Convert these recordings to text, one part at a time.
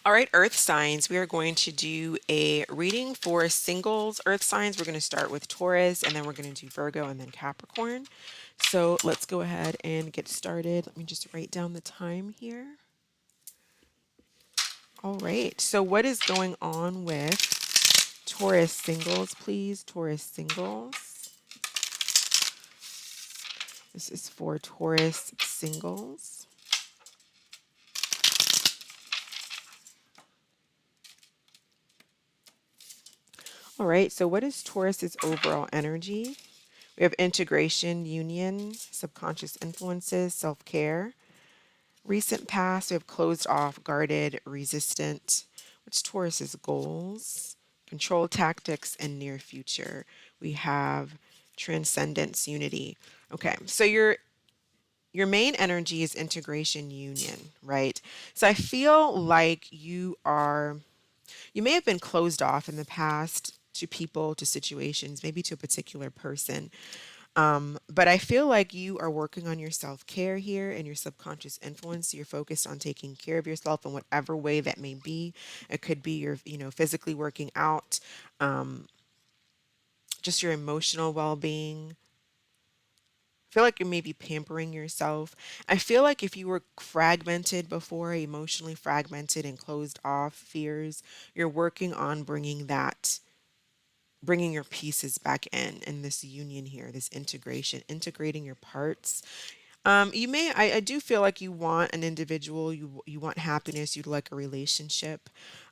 All right, Earth signs. We are going to do a reading for singles Earth signs. We're going to start with Taurus, and then we're going to do Virgo and then Capricorn. So let's go ahead and get started. Let me just write down the time here. All right. So what is going on with Taurus singles, please? Taurus singles. This is for Taurus singles. All right. So what is Taurus's overall energy? We have integration, union, subconscious influences, self-care. Recent past, we have closed off, guarded, resistant. What's Taurus's goals? Control tactics and near future. We have transcendence, unity. Okay, so your main energy is integration, union, right? So I feel like you may have been closed off in the past to people, to situations, maybe to a particular person. But I feel like you are working on your self care here and your subconscious influence. You're focused on taking care of yourself in whatever way that may be. It could be your, physically working out, um, just your emotional well being. I feel like you may be pampering yourself. I feel like if you were fragmented before, emotionally fragmented and closed off fears, you're working on bringing your pieces back in this union here, this integration, integrating your parts. I do feel like you want an individual, you want happiness, you'd like a relationship,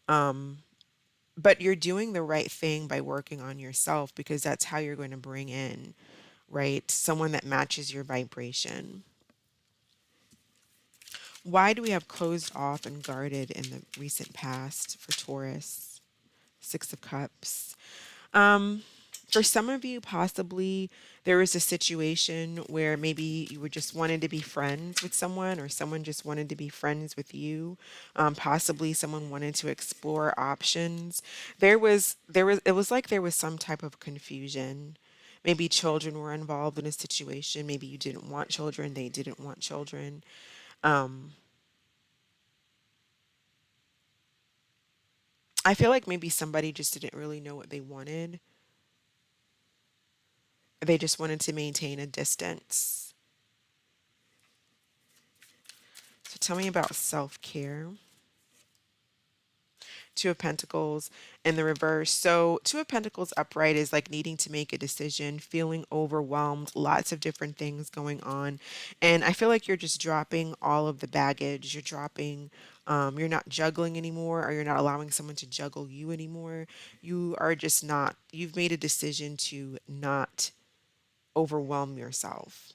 but you're doing the right thing by working on yourself because that's how you're going to bring in, right, someone that matches your vibration. Why do we have closed off and guarded in the recent past for Taurus? Six of Cups. Um, for some of you, possibly there was a situation where maybe you were just wanted to be friends with someone, or someone just wanted to be friends with you. Possibly someone wanted to explore options. It was like there was some type of confusion. Maybe children were involved in a situation. Maybe you didn't want children, they didn't want children. Um, I feel like maybe somebody just didn't really know what they wanted. They just wanted to maintain a distance. So tell me about self care. Two of Pentacles in the reverse. So, Two of Pentacles upright is like needing to make a decision, feeling overwhelmed, lots of different things going on. And I feel like you're just dropping all of the baggage. You're not juggling anymore, or you're not allowing someone to juggle you anymore. You are just not, you've made a decision to not overwhelm yourself.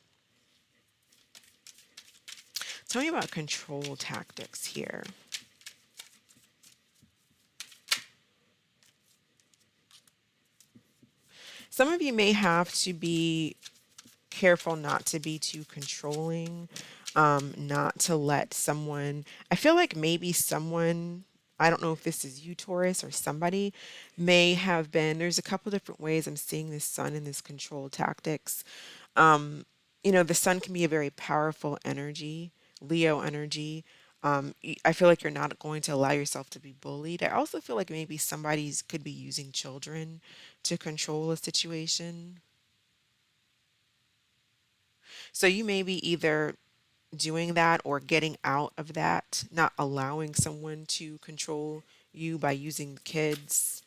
Tell me about control tactics here. Some of you may have to be careful not to be too controlling, not to let someone, I feel like maybe someone, I don't know if this is you, Taurus, or somebody may have been, there's a couple different ways I'm seeing this sun in this control tactics. Um, the sun can be a very powerful energy, Leo energy. I feel like you're not going to allow yourself to be bullied. I also feel like maybe somebody's could be using children to control a situation. So you may be either doing that or getting out of that, not allowing someone to control you by using kids.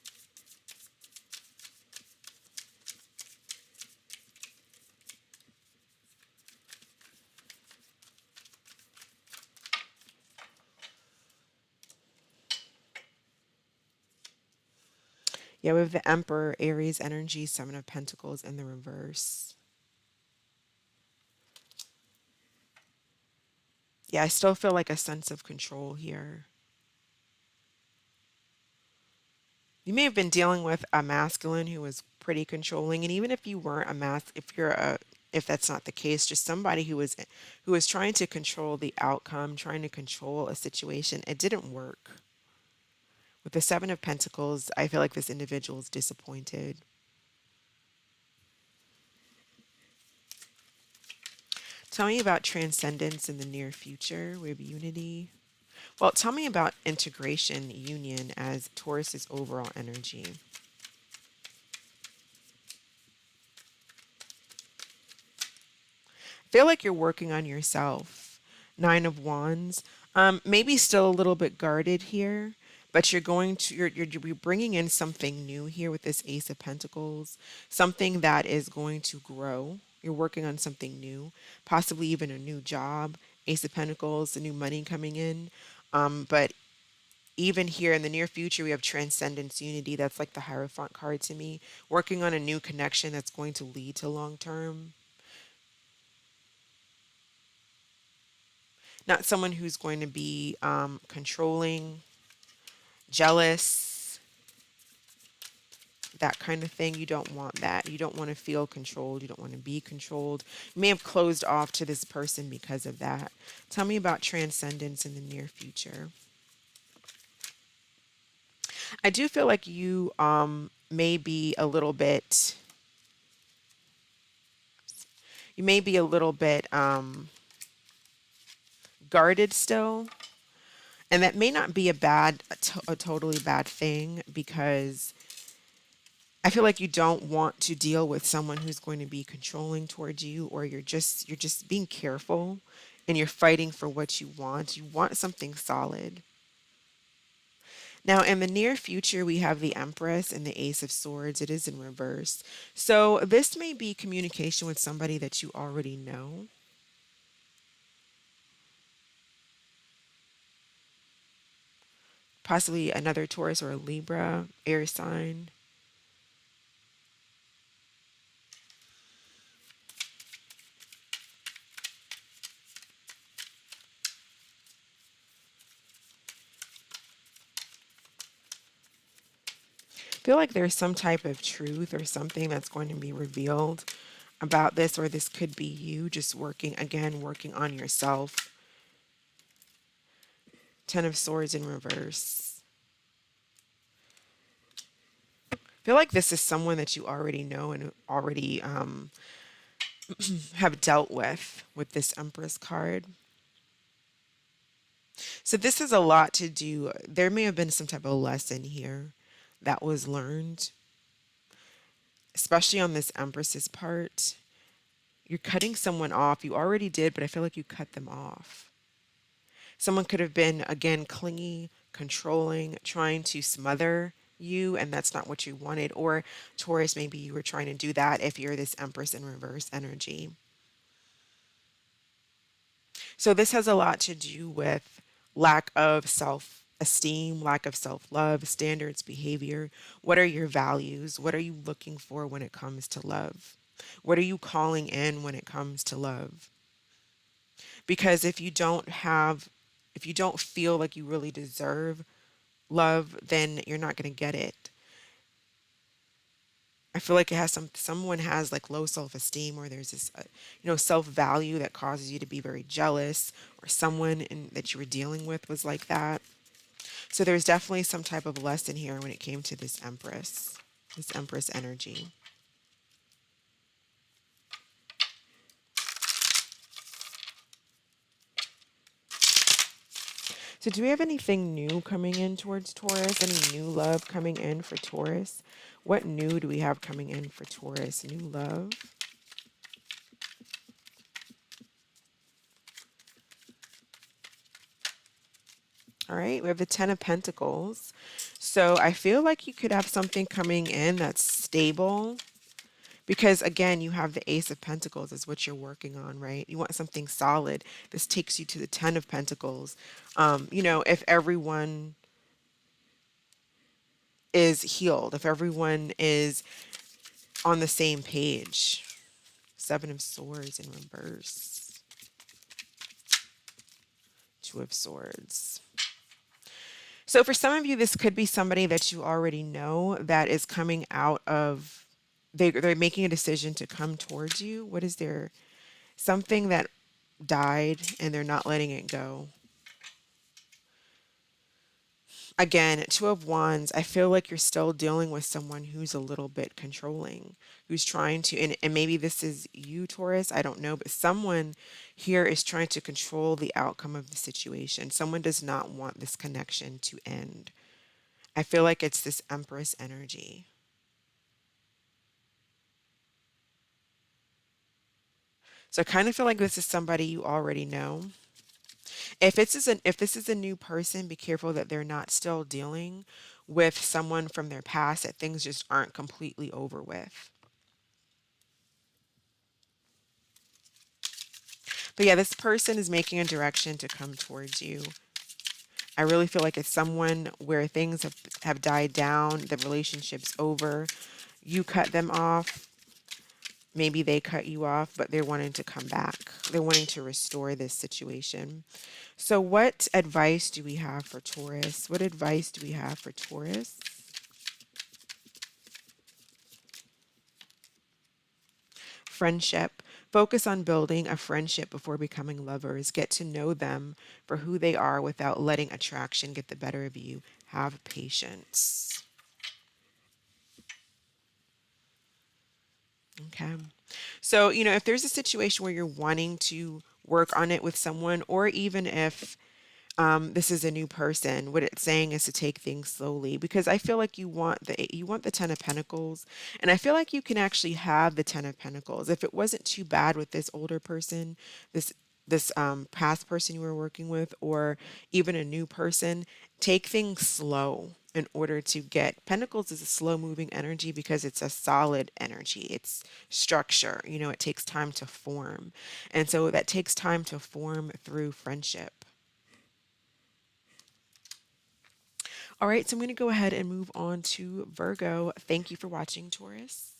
Yeah, we have the Emperor, Aries energy, Seven of Pentacles in the reverse. Yeah, I still feel like a sense of control here. You may have been dealing with a masculine who was pretty controlling, and even if you weren't if that's not the case, just somebody who was trying to control the outcome, trying to control a situation, it didn't work. With the Seven of Pentacles, I feel like this individual is disappointed. Tell me about transcendence in the near future. We have unity. Well, tell me about integration, union as Taurus's overall energy. Feel like you're working on yourself. Nine of Wands. Maybe still a little bit guarded here, but you're bringing in something new here with this Ace of Pentacles, something that is going to grow. You're working on something new, possibly even a new job. Ace of Pentacles, the new money coming in. But even here in the near future, we have transcendence, unity. That's like the Hierophant card to me. Working on a new connection that's going to lead to long term. Not someone who's going to be controlling, jealous, that kind of thing. You don't want that. You don't want to feel controlled. You don't want to be controlled. You may have closed off to this person because of that. Tell me about transcendence in the near future. I do feel like you may be a little bit, you may be a little bit guarded still. And that may not be a totally bad thing, because I feel like you don't want to deal with someone who's going to be controlling towards you, or you're just being careful and you're fighting for what you want. You want something solid. Now, in the near future, we have the Empress and the Ace of Swords. It is in reverse. So this may be communication with somebody that you already know. Possibly another Taurus or a Libra, air sign. Feel like there's some type of truth or something that's going to be revealed about this, or this could be you just working on yourself. Ten of Swords in reverse. Feel like this is someone that you already know and already have dealt with this Empress card. So this is a lot to do. There may have been some type of lesson here that was learned, especially on this Empress's part. You're cutting someone off. You already did, but I feel like you cut them off. Someone could have been, again, clingy, controlling, trying to smother you, and that's not what you wanted. Or Taurus, maybe you were trying to do that if you're this Empress in reverse energy. So this has a lot to do with lack of self esteem, lack of self love, standards, behavior. What are your values? What are you looking for when it comes to love? What are you calling in when it comes to love? Because if you don't feel like you really deserve love, then you're not going to get it. I feel like it has someone has like low self-esteem, or there's this self-value that causes you to be very jealous, or that you were dealing with was like that. So there's definitely some type of lesson here when it came to this Empress energy. So do we have anything new coming in towards Taurus? Any new love coming in for Taurus? What new do we have coming in for Taurus? New love. All right, we have the Ten of Pentacles. So I feel like you could have something coming in that's stable, because again, you have the Ace of Pentacles is what you're working on, right? You want something solid. This takes you to the Ten of Pentacles. If everyone is healed, if everyone is on the same page. Seven of Swords in reverse. Two of Swords. So for some of you, this could be somebody that you already know that is coming out of, they're making a decision to come towards you. What is there? Something that died and they're not letting it go. Again, Two of Wands, I feel like you're still dealing with someone who's a little bit controlling, who's trying to, and maybe this is you, Taurus, I don't know, but someone here is trying to control the outcome of the situation. Someone does not want this connection to end. I feel like it's this Empress energy. So I kind of feel like this is somebody you already know. If this is a new person, be careful that they're not still dealing with someone from their past, that things just aren't completely over with. But yeah, this person is making a direction to come towards you. I really feel like it's someone where things have died down, the relationship's over, you cut them off, maybe they cut you off, but they're wanting to come back. They're wanting to restore this situation. So, what advice do we have for Taurus? What advice do we have for Taurus? Friendship. Focus on building a friendship before becoming lovers. Get to know them for who they are without letting attraction get the better of you. Have patience. Okay. So, if there's a situation where you're wanting to work on it with someone, or even if this is a new person, what it's saying is to take things slowly, because I feel like you want the Ten of Pentacles, and I feel like you can actually have the Ten of Pentacles if it wasn't too bad with this older person, this past person you were working with, or even a new person. Take things slow in order to get Pentacles is a slow moving energy because it's a solid energy. It's structure. It takes time to form, and so that takes time to form through friendship. All right, so I'm going to go ahead and move on to Virgo. Thank you for watching, Taurus.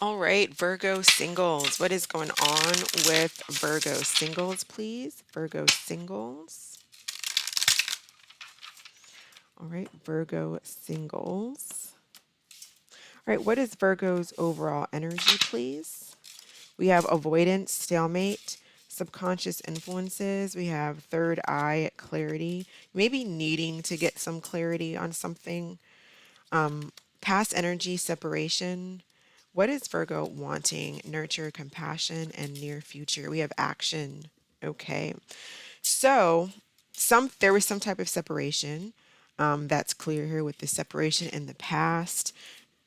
All right, Virgo singles. What is going on with Virgo singles, please? Virgo singles. All right, Virgo singles. All right, what is Virgo's overall energy, please? We have avoidance, stalemate, subconscious influences. We have third eye clarity, maybe needing to get some clarity on something. Past energy separation. What is Virgo wanting? Nurture, compassion, and near future. We have action. Okay. So there was some type of separation. That's clear here with the separation in the past.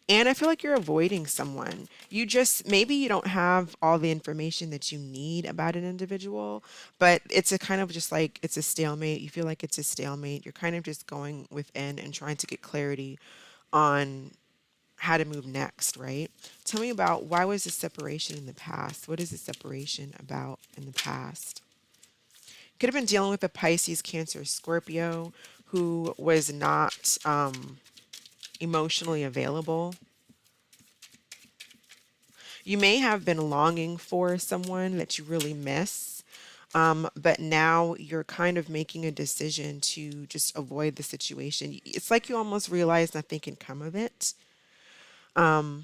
And I feel like you're avoiding someone. Maybe you don't have all the information that you need about an individual, but it's a kind of just like it's a stalemate. You feel like it's a stalemate. You're kind of just going within and trying to get clarity on how to move next, right? Tell me about, why was the separation in the past? What is the separation about in the past? Could have been dealing with a Pisces, Cancer, Scorpio who was not emotionally available. You may have been longing for someone that you really miss, but now you're kind of making a decision to just avoid the situation. It's like you almost realize nothing can come of it. Could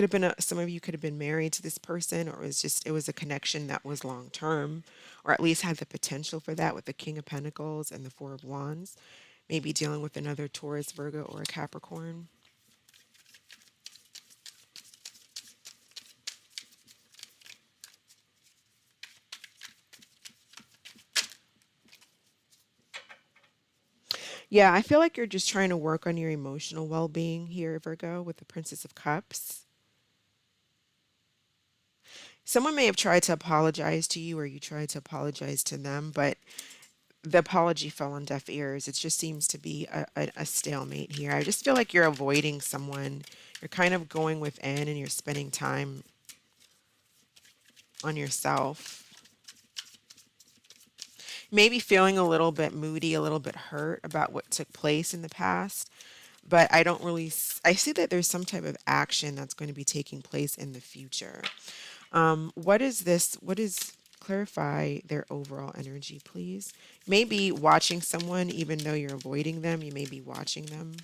have been some of you could have been married to this person, or it was a connection that was long term, or at least had the potential for that, with the King of Pentacles and the Four of Wands. Maybe dealing with another Taurus, Virgo, or a Capricorn. Yeah, I feel like you're just trying to work on your emotional well-being here, Virgo, with the Princess of Cups. Someone may have tried to apologize to you, or you tried to apologize to them, but the apology fell on deaf ears. It just seems to be a stalemate here. I just feel like you're avoiding someone. You're kind of going within and you're spending time on yourself. Maybe feeling a little bit moody, a little bit hurt about what took place in the past. But I don't really, I see that there's some type of action that's going to be taking place in the future. What is this? What is, clarify their overall energy, please? Maybe watching someone, even though you're avoiding them, you may be watching them.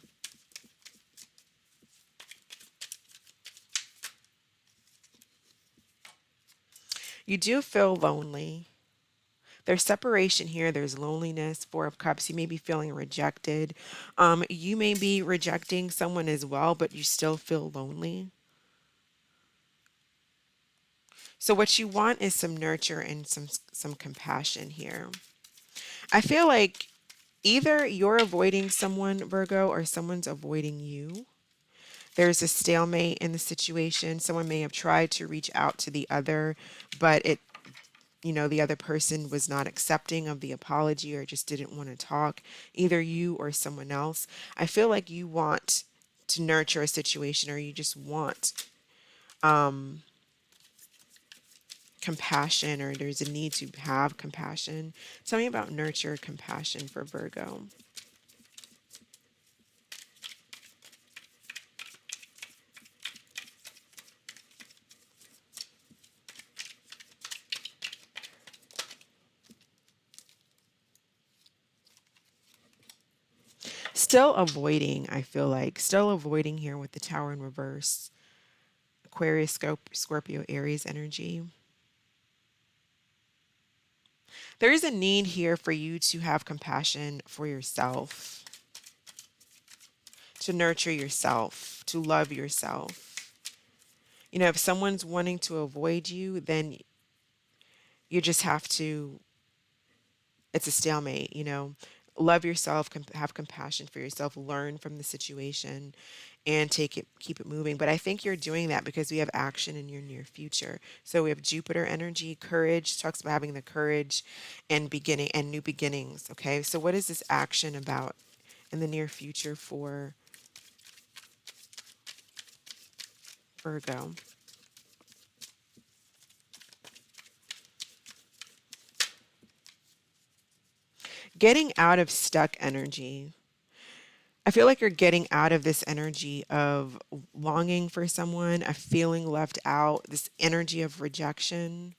You do feel lonely, There's separation here. There's loneliness. Four of Cups. You may be feeling rejected. You may be rejecting someone as well, but you still feel lonely. So what you want is some nurture and some compassion here. I feel like either you're avoiding someone, Virgo, or someone's avoiding you. There's a stalemate in the situation. Someone may have tried to reach out to the other, but the other person was not accepting of the apology or just didn't want to talk, either you or someone else. I feel like you want to nurture a situation, or you just want compassion, or there's a need to have compassion. Tell me about nurture compassion for Virgo. Still avoiding, I feel like. Still avoiding here with the Tower in reverse. Aquarius, Scorpio, Aries energy. There is a need here for you to have compassion for yourself, to nurture yourself, to love yourself. If someone's wanting to avoid you, then you just have to, it's a stalemate. Love yourself, have compassion for yourself, learn from the situation, and keep it moving. But I think you're doing that because we have action in your near future. So we have Jupiter energy, courage, talks about having the courage and beginning and new beginnings. Okay, so what is this action about in the near future for Virgo? Getting out of stuck energy. I feel like you're getting out of this energy of longing for someone, a feeling left out, this energy of rejection.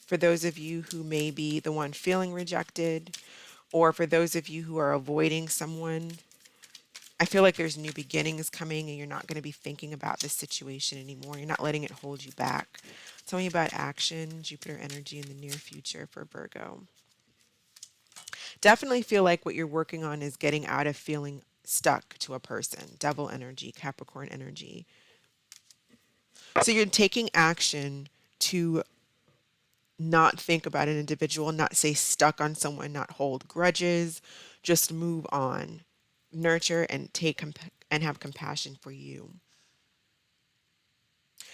For those of you who may be the one feeling rejected, or for those of you who are avoiding someone, I feel like there's new beginnings coming and you're not going to be thinking about this situation anymore. You're not letting it hold you back. Tell me about action, Jupiter energy in the near future for Virgo. Definitely feel like what you're working on is getting out of feeling stuck to a person. Devil energy, Capricorn energy. So you're taking action to not think about an individual, not stay stuck on someone, not hold grudges, just move on. Nurture and and have compassion for you.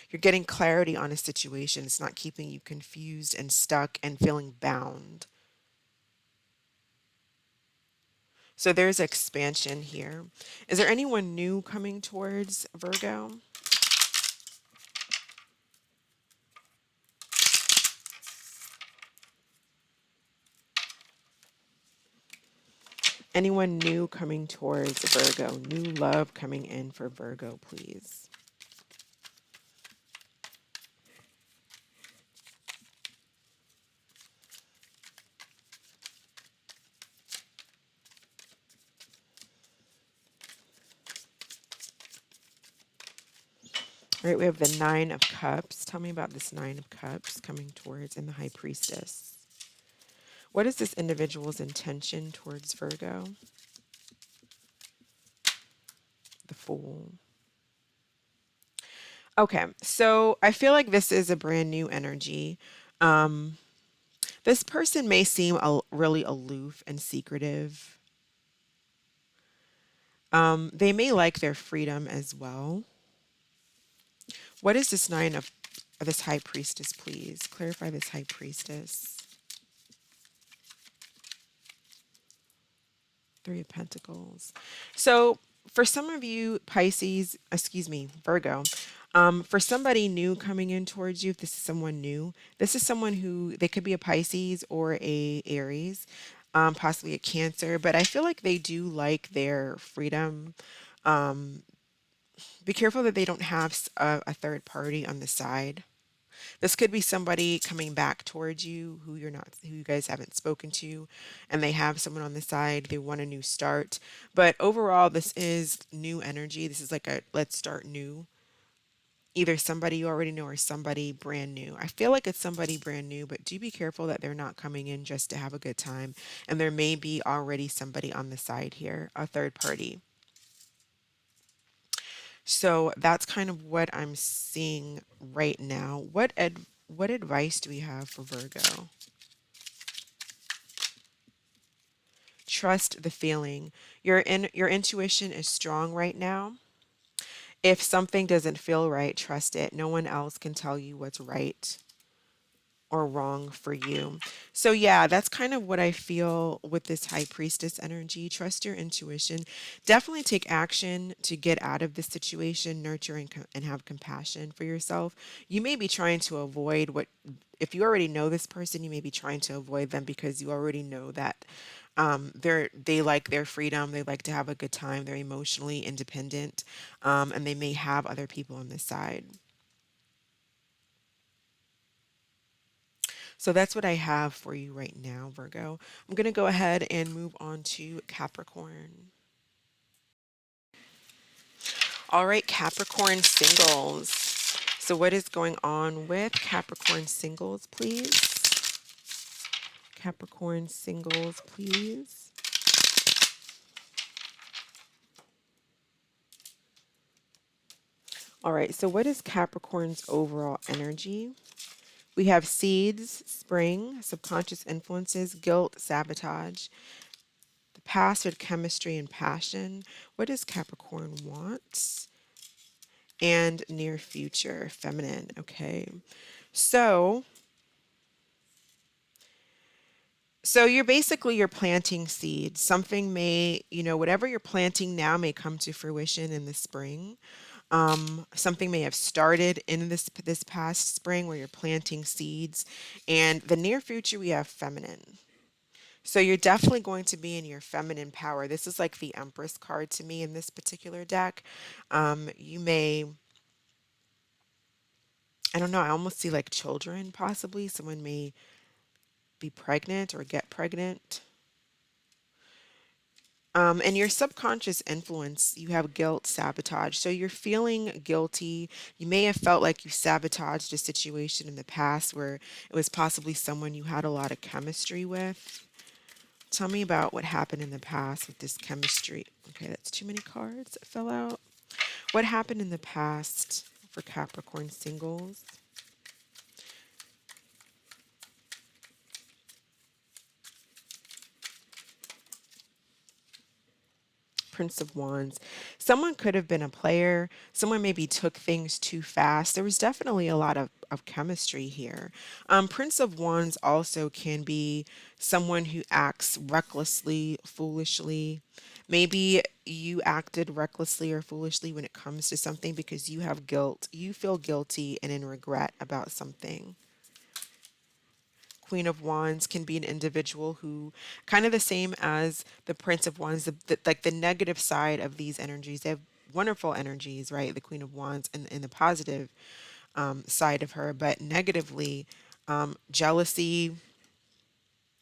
You're getting clarity on a situation. It's not keeping you confused and stuck and feeling bound. So there's expansion here. Is there anyone new coming towards Virgo? Anyone new coming towards Virgo? New love coming in for Virgo, please. All right, we have the Nine of Cups. Tell me about this Nine of Cups coming towards and the High Priestess. What is this individual's intention towards Virgo? The Fool. Okay, so I feel like this is a brand new energy. This person may seem really aloof and secretive. They may like their freedom as well. What is this Nine of this High Priestess, please? Clarify this High Priestess. Three of Pentacles. So for some of you, Pisces, excuse me, Virgo, for somebody new coming in towards you, if this is someone new, this is someone who, they could be a Pisces or a Aries, possibly a Cancer, but I feel like they do like their freedom. Be careful that they don't have a third party on the side. This could be somebody coming back towards you who who you guys haven't spoken to, and they have someone on the side. They want a new start. But overall, this is new energy. This is like a let's start new. either somebody you already know or somebody brand new. I feel like it's somebody brand new, but do be careful that they're not coming in just to have a good time. And there may be already somebody on the side here, a third party. So that's kind of what I'm seeing right now. What advice do we have for Virgo? Trust the feeling. Your intuition is strong right now. If something doesn't feel right, trust it. No one else can tell you what's right or wrong for you. So yeah, that's kind of what I feel with this high priestess energy. Trust your intuition. Definitely take action to get out of this situation, nurture and have compassion for yourself. You may be trying to avoid what, if you already know this person, you may be trying to avoid them because you already know that they like their freedom. They like to have a good time. They're emotionally independent, and they may have other people on the side. So that's what I have for you right now, Virgo. I'm going to go ahead and move on to Capricorn. All right, Capricorn singles. So, what is going on with Capricorn singles, please? Capricorn singles, please. All right, so what is Capricorn's overall energy? We have seeds, spring, subconscious influences, guilt, sabotage, the past with chemistry and passion. What does Capricorn want? And near future, feminine. Okay. So, so you're planting seeds. Something may, whatever you're planting now may come to fruition in the spring. Something may have started in this past spring where you're planting seeds. And the near future, we have feminine. So you're definitely going to be in your feminine power. This is like the Empress card to me in this particular deck. You may, I don't know, I almost see like children possibly. Someone may be pregnant or get pregnant. And your subconscious influence, you have guilt, sabotage. So you're feeling guilty. You may have felt like you sabotaged a situation in the past where it was possibly someone you had a lot of chemistry with. Tell me about what happened in the past with this chemistry. Okay, that's too many cards that fell out. What happened in the past for Capricorn singles? Prince of Wands. Someone could have been a player. Someone maybe took things too fast. There was definitely a lot of chemistry here. Prince of Wands also can be someone who acts recklessly, foolishly. Maybe you acted recklessly or foolishly when it comes to something because you have guilt. You feel guilty and in regret about something. Queen of Wands can be an individual who, kind of the same as the Prince of Wands, like the negative side of these energies. They have wonderful energies, right? The Queen of Wands and the positive side of her, but negatively, jealousy,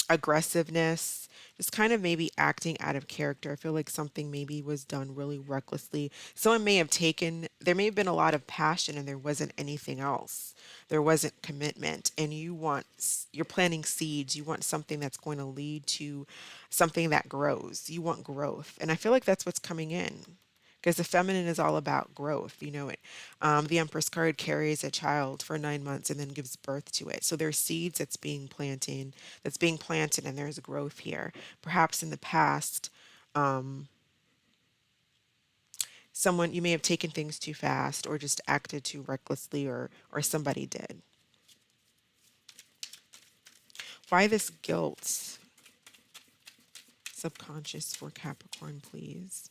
aggressiveness, just kind of maybe acting out of character. I feel like something maybe was done really recklessly. Someone may have taken, there may have been a lot of passion and there wasn't anything else. There wasn't commitment. And you're planting seeds. You want something that's going to lead to something that grows. You want growth. And I feel like that's what's coming in because the feminine is all about growth. The Empress card carries a child for 9 months and then gives birth to it. So there's seeds that's being planted, and there's growth here. Perhaps in the past, someone you may have taken things too fast or just acted too recklessly, or somebody did. Why this guilt? Subconscious for Capricorn, please.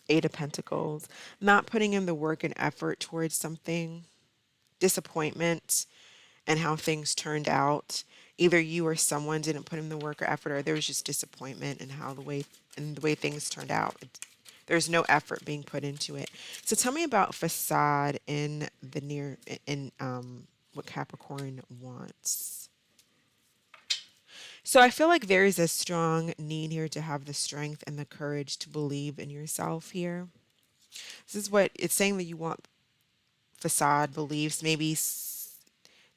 Eight of Pentacles. Not putting in the work and effort towards something. Disappointment and how things turned out. Either you or someone didn't put in the work or effort, or there was just disappointment in the way things turned out. There's no effort being put into it. So tell me about facade in the near in what Capricorn wants. So I feel like there is a strong need here to have the strength and the courage to believe in yourself here. This is what it's saying, that you want facade beliefs, maybe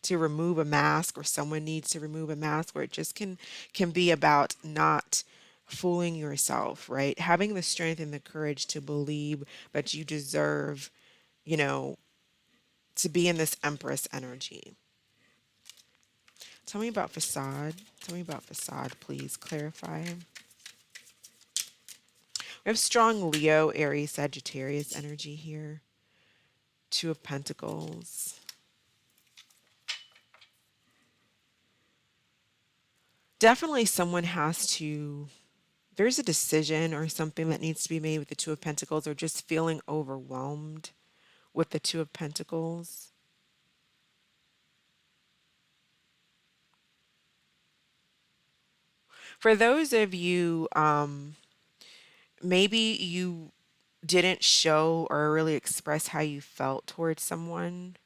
to remove a mask, or someone needs to remove a mask, or it just can be about not fooling yourself, right? Having the strength and the courage to believe that you deserve, you know, to be in this Empress energy. Tell me about facade. Tell me about facade, please. Clarify. We have strong Leo, Aries, Sagittarius energy here. Two of Pentacles. Definitely someone has to, there's a decision or something that needs to be made with the Two of Pentacles, or just feeling overwhelmed with the Two of Pentacles. For those of you, maybe you didn't show or really express how you felt towards someone,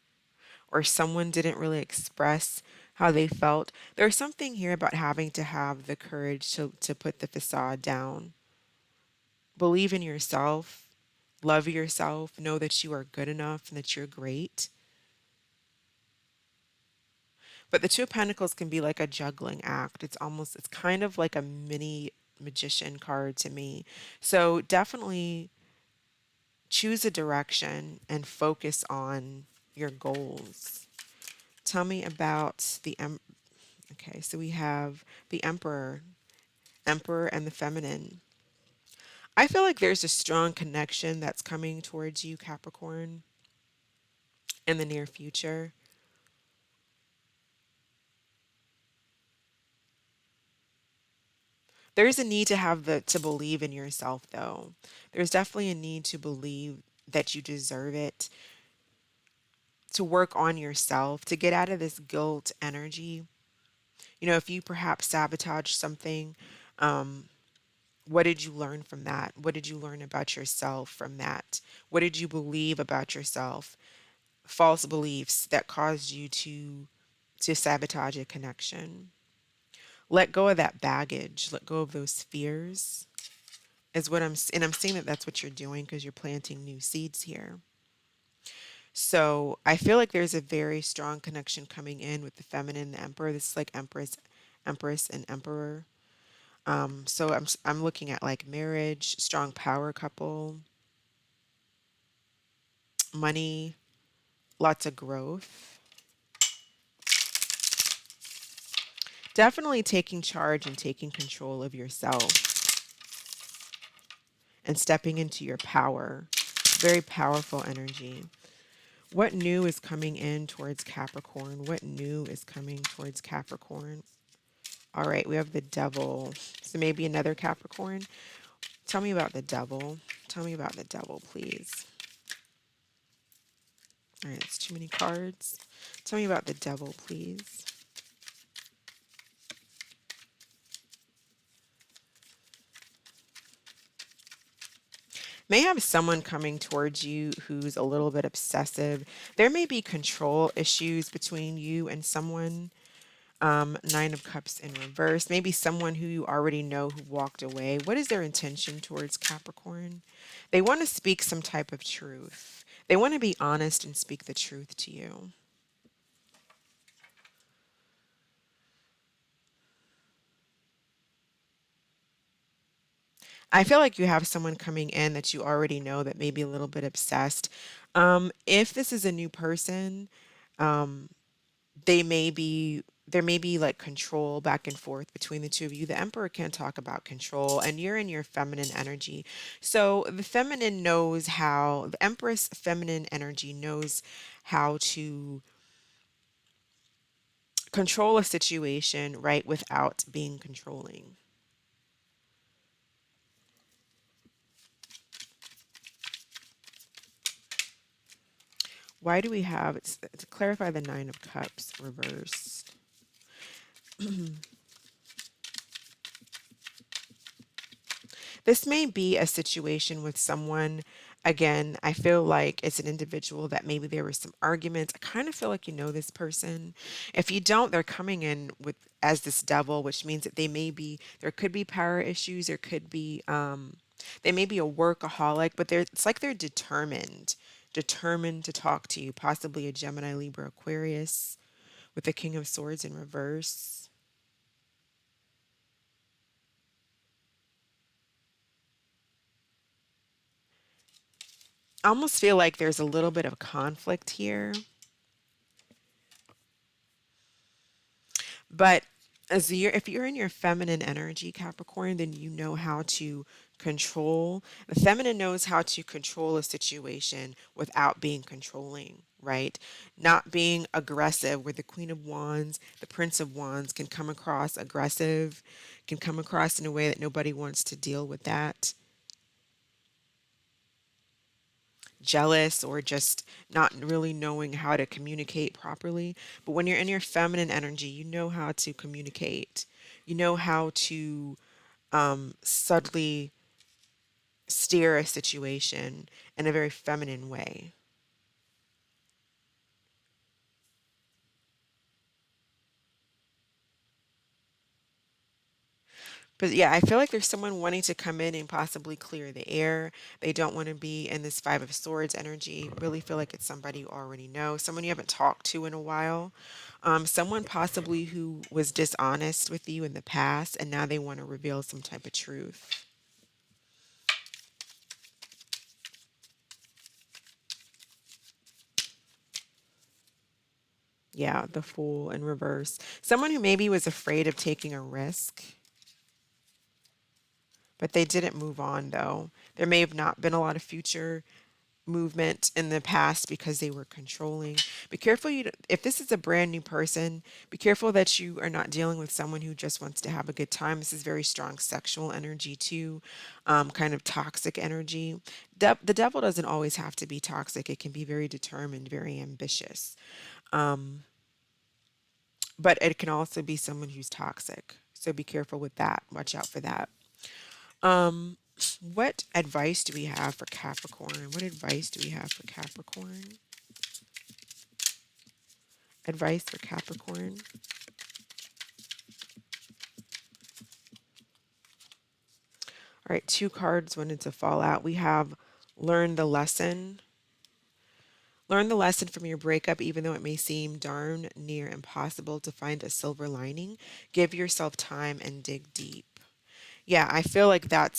or someone didn't really express how they felt. There's something here about having to have the courage to put the facade down. Believe in yourself, love yourself, know that you are good enough and that you're great. But the Two of Pentacles can be like a juggling act. It's kind of like a mini magician card to me. So definitely choose a direction and focus on your goals. Tell me about okay, so we have the Emperor and the Feminine. I feel like there's a strong connection that's coming towards you, Capricorn, in the near future. There's a need to have to believe in yourself, though. There's definitely a need to believe that you deserve it, to work on yourself, to get out of this guilt energy. If you perhaps sabotage something, um, what did you learn from that? What did you learn about yourself from that? What did you believe about yourself? False beliefs that caused you to sabotage a connection. Let go of that baggage. Let go of those fears. Is what and I'm seeing that that's what you're doing, because you're planting new seeds here. So I feel like there's a very strong connection coming in with the Feminine, the Emperor. This is like Empress, and Emperor. So I'm looking at like marriage, strong power couple, money, lots of growth. Definitely taking charge and taking control of yourself and stepping into your power. Very powerful energy. What new is coming in towards Capricorn? What new is coming towards Capricorn? All right, we have the Devil. So maybe another Capricorn. Tell me about the Devil. Tell me about the Devil, please. All right, it's too many cards. Tell me about the Devil, please. May have someone coming towards you who's a little bit obsessive. There may be control issues between you and someone. Nine of Cups in reverse. Maybe someone who you already know who walked away. What is their intention towards Capricorn? They want to speak some type of truth. They want to be honest and speak the truth to you. I feel like you have someone coming in that you already know that may be a little bit obsessed. If this is a new person, um, they may be there may be like control back and forth between the two of you. The Emperor can talk about control, and you're in your feminine energy. So the Empress feminine energy knows how to control a situation, right, without being controlling. Why do we have, to clarify the Nine of Cups reversed? This may be a situation with someone, Again, I feel like it's an individual that maybe there were some arguments. I kind of feel like you know this person. If you don't, they're coming in with as this devil, which means that there could be power issues, there could be they may be a workaholic, but it's like they're determined to talk to you, possibly a Gemini, Libra, Aquarius with the King of Swords in reverse. I almost feel like there's a little bit of conflict here. But if you're in your feminine energy, Capricorn, then you know how to control. The feminine knows how to control a situation without being controlling, right? Not being aggressive, where the Queen of Wands, the Prince of Wands can come across aggressive, can come across in a way that nobody wants to deal with that. Jealous or just not really knowing how to communicate properly. But when you're in your feminine energy, you know how to communicate. You know how to subtly steer a situation in a very feminine way. But yeah, I feel like there's someone wanting to come in and possibly clear the air. They don't want to be in this Five of Swords energy. Really feel like it's somebody you already know, someone you haven't talked to in a while. Someone possibly who was dishonest with you in the past and now they want to reveal some type of truth. Yeah, the Fool in reverse. Someone who maybe was afraid of taking a risk, but they didn't move on though. There may have not been a lot of future movement in the past because they were controlling. Be careful if this is a brand new person, be careful that you are not dealing with someone who just wants to have a good time. This is very strong sexual energy too, kind of toxic energy. The devil doesn't always have to be toxic. It can be very determined, very ambitious. But it can also be someone who's toxic. So be careful with that. Watch out for that. Um, what advice do we have for Capricorn? What advice do we have for Capricorn? Advice for Capricorn. All right, two cards wanted to fall out. We have learn the lesson. Learn the lesson from your breakup, even though it may seem darn near impossible to find a silver lining. Give yourself time and dig deep. Yeah, I feel like I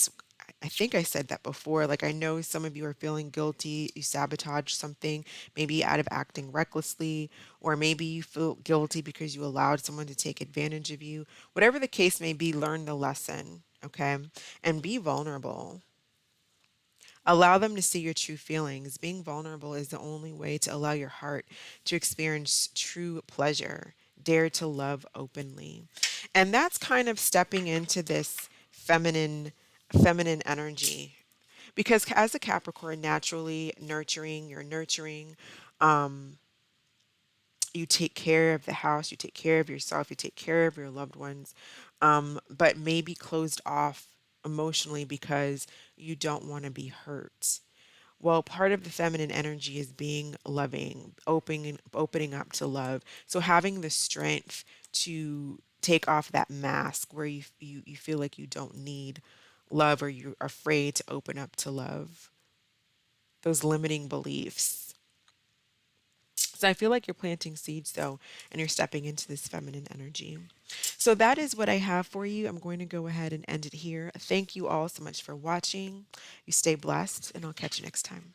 think I said that before. Like, I know some of you are feeling guilty. You sabotage something, maybe out of acting recklessly, or maybe you feel guilty because you allowed someone to take advantage of you. Whatever the case may be, learn the lesson, okay? And be vulnerable. Allow them to see your true feelings. Being vulnerable is the only way to allow your heart to experience true pleasure. Dare to love openly. And that's kind of stepping into this feminine energy. Because as a Capricorn, naturally nurturing, you're nurturing. You take care of the house, you take care of yourself, you take care of your loved ones, but maybe closed off emotionally because you don't want to be hurt. Well, part of the feminine energy is being loving, opening up to love. So having the strength to take off that mask where you feel like you don't need love or you're afraid to open up to love. Those limiting beliefs. So I feel like you're planting seeds though, and you're stepping into this feminine energy. So that is what I have for you. I'm going to go ahead and end it here. Thank you all so much for watching. You stay blessed, and I'll catch you next time.